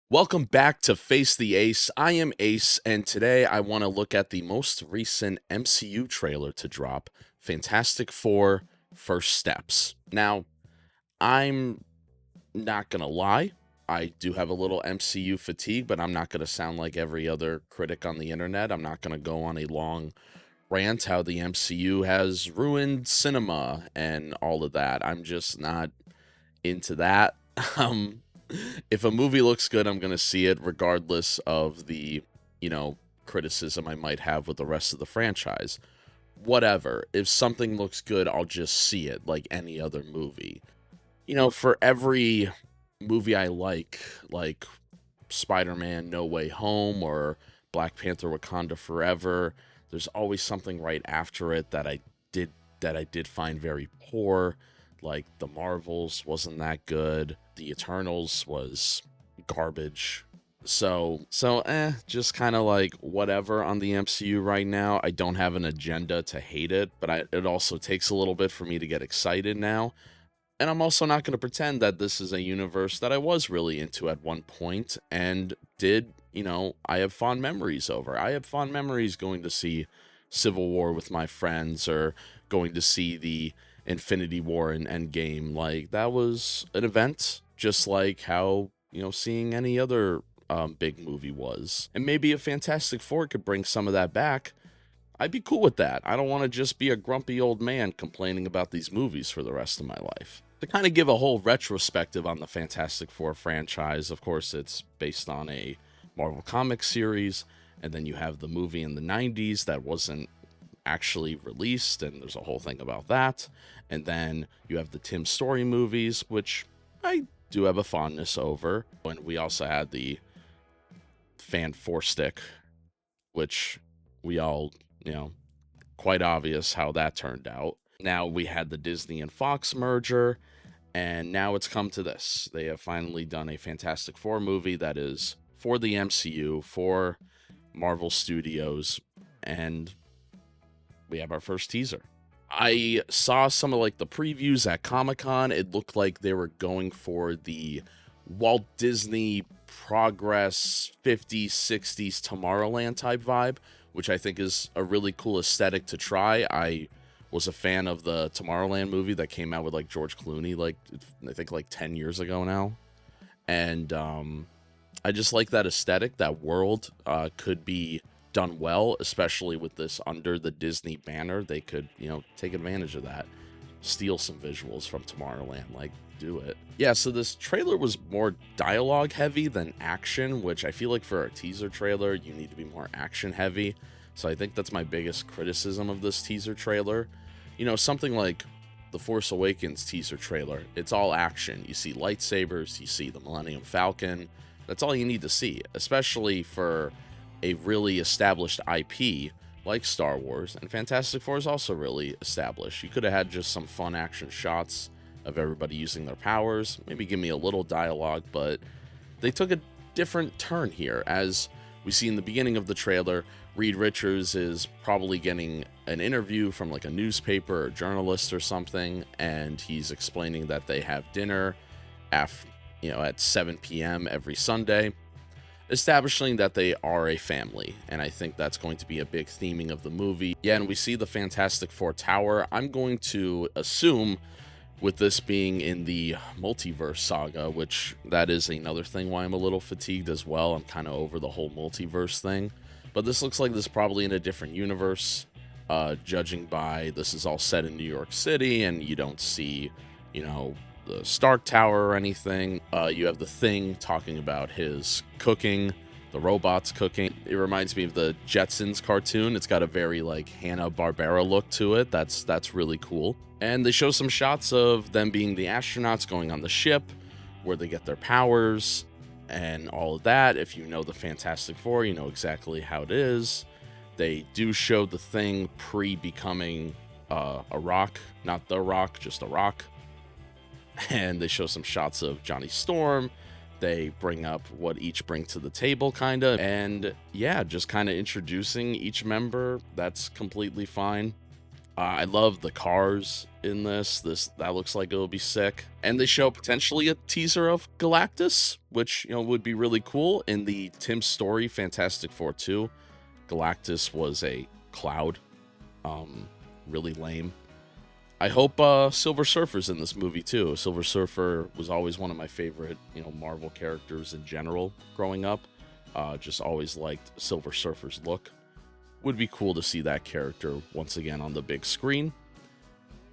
Welcome back to Face the Ace. I am Ace, and today I want to look at the most recent MCU trailer to drop, Fantastic Four First Steps. Now, I'm not going to lie, I do have a little MCU fatigue, but I'm not going to sound like every other critic on the internet. I'm not going to go on a long rant how the MCU has ruined cinema and all of that. I'm just not into that. Um, if a movie looks good, I'm gonna see it regardless of the, you know, criticism I might have with the rest of the franchise. Whatever. If something looks good, I'll just see it like any other movie. For every movie I like Spider-Man No Way Home or Black Panther Wakanda Forever, there's always something right after it did that I did find very poor. Like the Marvels wasn't that good. The Eternals was garbage. Just kind of like whatever on the MCU right now. I don't have an agenda to hate it, but it also takes a little bit for me to get excited now. And I'm also not going to pretend that this is a universe that I was really into at one point and I have fond memories over. I have fond memories going to see Civil War with my friends or going to see the Infinity War and Endgame. Like, that was an event, just like how, seeing any other big movie was. And maybe a Fantastic Four could bring some of that back. I'd be cool with that. I don't want to just be a grumpy old man complaining about these movies for the rest of my life. To kind of give a whole retrospective on the Fantastic Four franchise, of course, it's based on a Marvel Comics series, and then you have the movie in the 90s that wasn't actually released, and there's a whole thing about that. And then you have the Tim Story movies, which I do have a fondness over. And we also had the Fan Four Stick, which we all, quite obvious how that turned out. Now we had the Disney and Fox merger, and now it's come to this. They have finally done a Fantastic Four movie that is for the MCU, for Marvel Studios, and we have our first teaser. I saw some of like the previews at Comic-Con. It looked like they were going for the Walt Disney Progress 50s, 60s Tomorrowland type vibe, which I think is a really cool aesthetic to try. I was a fan of the Tomorrowland movie that came out with like George Clooney, like I think like 10 years ago now. And I just like that aesthetic. That world could be done well, especially with this under the Disney banner. They could, take advantage of that, steal some visuals from Tomorrowland, like do it. Yeah, so this trailer was more dialogue heavy than action, which I feel like for a teaser trailer, you need to be more action heavy. So I think that's my biggest criticism of this teaser trailer. Something like the Force Awakens teaser trailer, it's all action. You see lightsabers, you see the Millennium Falcon. That's all you need to see, especially for a really established IP like Star Wars. And Fantastic Four is also really established. You could have had just some fun action shots of everybody using their powers, maybe give me a little dialogue, but they took a different turn here. As we see in the beginning of the trailer, Reed Richards is probably getting an interview from like a newspaper or journalist or something, and he's explaining that they have dinner at 7 p.m. every Sunday, establishing that they are a family. And I think that's going to be a big theming of the movie. Yeah, and we see the Fantastic Four Tower. I'm going to assume, with this being in the multiverse saga, which that is another thing why I'm a little fatigued as well. I'm kind of over the whole multiverse thing. But this looks like this is probably in a different universe, judging by this is all set in New York City, and you don't see, the Stark Tower or anything. You have the Thing talking about his cooking, the robots cooking. It reminds me of the Jetsons cartoon. It's got a very like Hanna-Barbera look to it. That's really cool. And they show some shots of them being the astronauts going on the ship, where they get their powers and all of that. If you know the Fantastic Four, you know exactly how it is. They do show the Thing pre-becoming a rock, not the Rock, just a rock. And they show some shots of Johnny Storm. They bring up what each bring to the table, kind of. And yeah, just kind of introducing each member. That's completely fine. I love the cars in this. That looks like it'll be sick. And they show potentially a teaser of Galactus, which would be really cool. In the Tim Story Fantastic Four 2, Galactus was a cloud. Really lame. I hope Silver Surfer's in this movie too. Silver Surfer was always one of my favorite, Marvel characters in general growing up. Just always liked Silver Surfer's look. Would be cool to see that character once again on the big screen.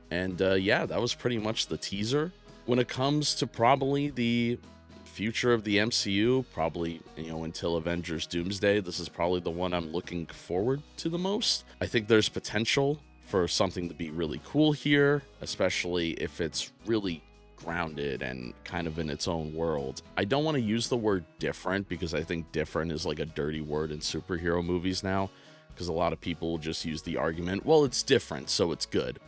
And yeah, that was pretty much the teaser. When it comes to probably the future of the MCU, probably, until Avengers Doomsday, this is probably the one I'm looking forward to the most. I think there's potential for something to be really cool here, especially if it's really grounded and kind of in its own world. I don't want to use the word different because I think different is like a dirty word in superhero movies now, because a lot of people will just use the argument, well, it's different, so it's good.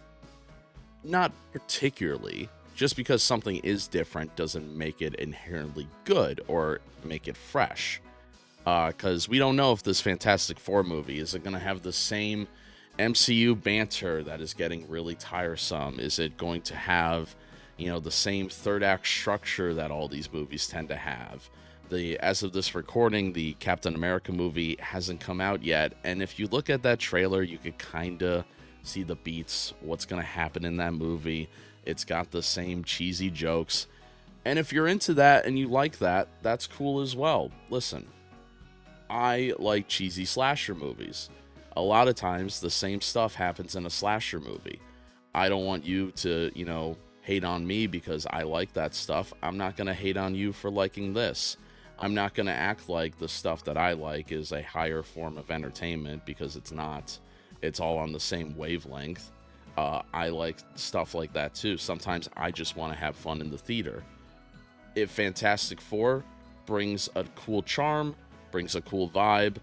Not particularly. Just because something is different doesn't make it inherently good or make it fresh. Because we don't know if this Fantastic Four movie, is it going to have the same MCU banter that is getting really tiresome? Is it going to have, the same third act structure that all these movies tend to have? As of this recording, the Captain America movie hasn't come out yet, and if you look at that trailer, you could kind of see the beats, what's going to happen in that movie. It's got the same cheesy jokes, and if you're into that and you like that, that's cool as well. Listen, I like cheesy slasher movies. A lot of times, the same stuff happens in a slasher movie. I don't want you to, hate on me because I like that stuff. I'm not going to hate on you for liking this. I'm not going to act like the stuff that I like is a higher form of entertainment, because it's not. It's all on the same wavelength. I like stuff like that too. Sometimes I just want to have fun in the theater. If Fantastic Four brings a cool charm, brings a cool vibe,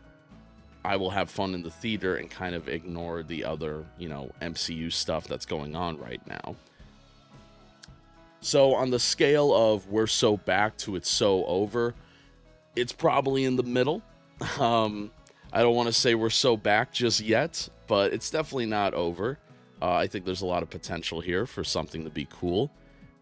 I will have fun in the theater and kind of ignore the other, MCU stuff that's going on right now. So on the scale of we're so back to it's so over, it's probably in the middle. I don't want to say we're so back just yet, but it's definitely not over. I think there's a lot of potential here for something to be cool.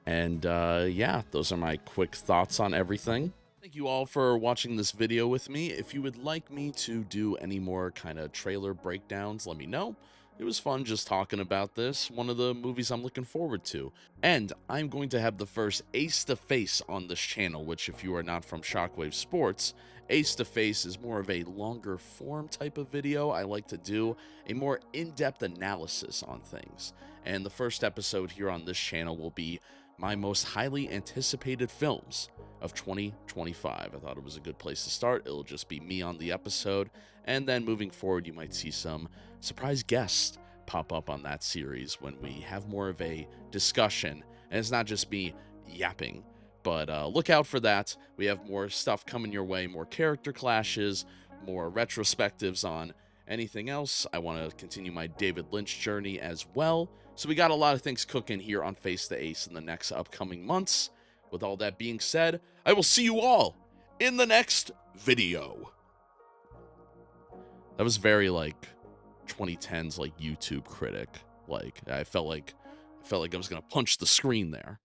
And yeah, those are my quick thoughts on everything. Thank you all for watching this video with me. If you would like me to do any more kind of trailer breakdowns, let me know. It was fun just talking about this, one of the movies I'm looking forward to. And I'm going to have the first Ace to Face on this channel, which if you are not from Shockwave Sports, Ace to Face is more of a longer form type of video. I like to do a more in-depth analysis on things. And the first episode here on this channel will be my most highly anticipated films of 2025. I thought it was a good place to start. It'll just be me on the episode, and then moving forward, you might see some surprise guests pop up on that series when we have more of a discussion, and it's not just me yapping. But look out for that. We have more stuff coming your way, more character clashes, more retrospectives on anything else. I want to continue my David Lynch journey as well. So we got a lot of things cooking here on Face the Ace in the next upcoming months. With all that being said, I will see you all in the next video. That was very 2010s YouTube critic. I felt like I was gonna punch the screen there.